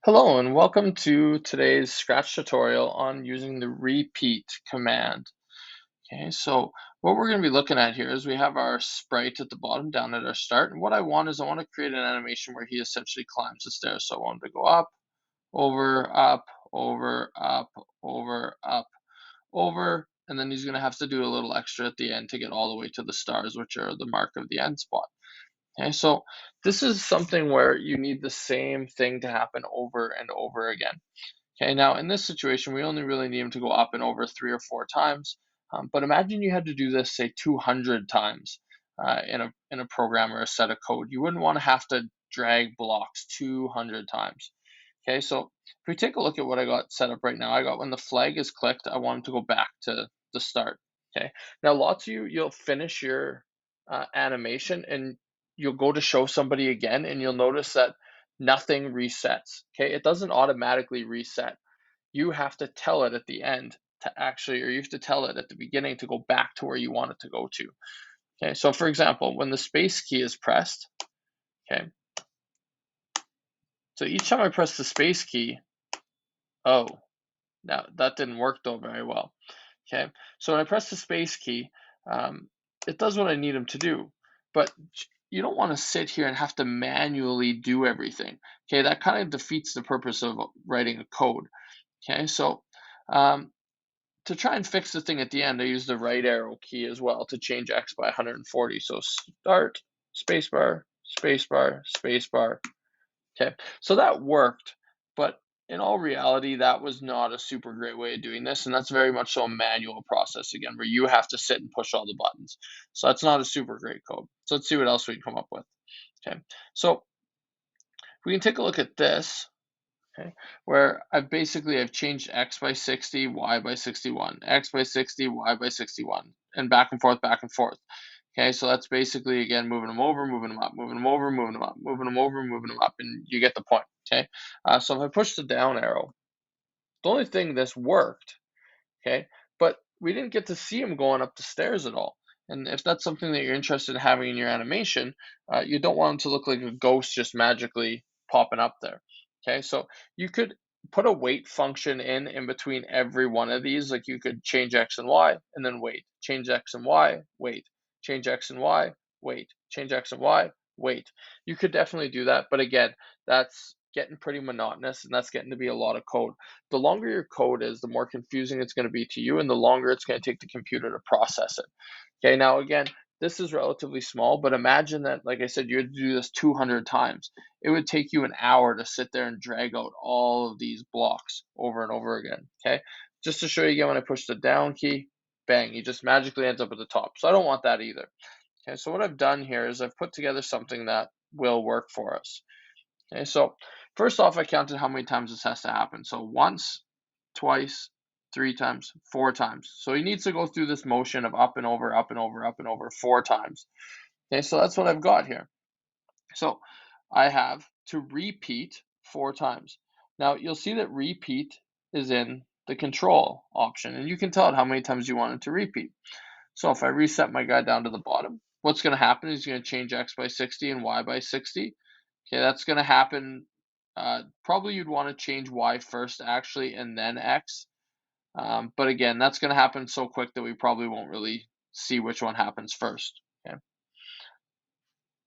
Hello and welcome to today's Scratch tutorial on using the repeat command. Okay, so what we're going to be looking at here is we have our sprite at the bottom down at our start. And what I want is I want to create an animation where he essentially climbs the stairs. So I want him to go up, over, up, over, up, over, up, over, and then he's going to have to do a little extra at the end to get all the way to the stars, which are the mark of the end spot. Okay, so this is something where you need the same thing to happen over and over again. Okay, now in this situation, we only really need him to go up and over 3 or 4 times. But imagine you had to do this, say, 200 times in a program or a set of code. You wouldn't want to have to drag blocks 200 times. Okay, so if we take a look at what I got set up right now, I got when the flag is clicked, I want him to go back to the start. Okay, now lots of you'll finish your animation and you'll go to show somebody again, and you'll notice that nothing resets. Okay, it doesn't automatically reset. You have to tell it at the end to actually, or you have to tell it at the beginning to go back to where you want it to go to. Okay, so for example, when the space key is pressed, okay, so each time I press the space key, oh, now that didn't work though very well. Okay, so when I press the space key, it does what I need him to do, but you don't want to sit here and have to manually do everything. Okay, that kind of defeats the purpose of writing a code. Okay, so um, to try and fix the thing at the end, I use the right arrow key as well to change X by 140. So start, spacebar, spacebar, spacebar. Okay, so that worked, but in all reality, that was not a super great way of doing this, and that's very much so a manual process again, where you have to sit and push all the buttons. So that's not a super great code. So let's see what else we can come up with. Okay, so we can take a look at this. Okay, where I've changed X by 60, Y by 61, X by 60, Y by 61, and back and forth, back and forth. Okay, so that's basically, again, moving them over, moving them up, moving them over, moving them up, moving them over, moving them up, and you get the point. Okay, so if I push the down arrow, the only thing this worked, okay, but we didn't get to see him going up the stairs at all. And if that's something that you're interested in having in your animation, you don't want him to look like a ghost just magically popping up there. Okay, so you could put a wait function in between every one of these. Like you could change X and Y and then wait, change X and Y, wait, change X and Y, wait, change X and Y, wait. You could definitely do that, but again, that's getting pretty monotonous and that's getting to be a lot of code. The longer your code is, the more confusing it's going to be to you, and the longer it's going to take the computer to process it. Okay, now again, this is relatively small, but imagine that, like I said, you had to do this 200 times. It would take you an hour to sit there and drag out all of these blocks over and over again. Okay, just to show you again, when I push the down key, bang, he just magically ends up at the top. So I don't want that either. Okay, so what I've done here is I've put together something that will work for us. Okay, so first off, I counted how many times this has to happen. So once, twice, 3 times, 4 times. So he needs to go through this motion of up and over, up and over, up and over 4 times. Okay, so that's what I've got here. So I have to repeat 4 times. Now you'll see that repeat is in the control option, and you can tell it how many times you want it to repeat. So if I reset my guy down to the bottom, what's going to happen is he's going to change X by 60 and Y by 60. Okay, that's going to happen. Probably you'd want to change Y first, actually, and then X. But again, that's going to happen so quick that we probably won't really see which one happens first. Okay,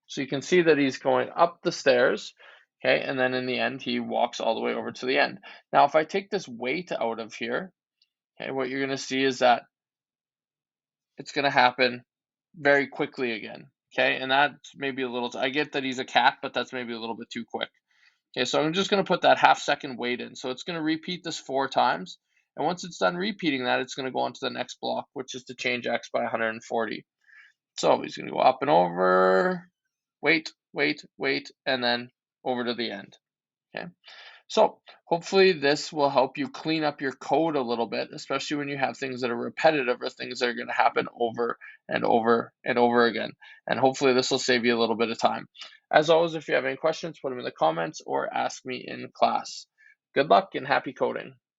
so you can see that he's going up the stairs. Okay, and then in the end, he walks all the way over to the end. Now, if I take this weight out of here, okay, what you're going to see is that it's going to happen very quickly again. Okay, and that's maybe a little. I get that he's a cat, but that's maybe a little bit too quick. Okay, so I'm just going to put that half-second wait in. So it's going to repeat this 4 times. And once it's done repeating that, it's going to go on to the next block, which is to change X by 140. So he's going to go up and over, wait, wait, wait, and then over to the end. Okay. So hopefully this will help you clean up your code a little bit, especially when you have things that are repetitive or things that are going to happen over and over and over again. And hopefully this will save you a little bit of time. As always, if you have any questions, put them in the comments or ask me in class. Good luck and happy coding.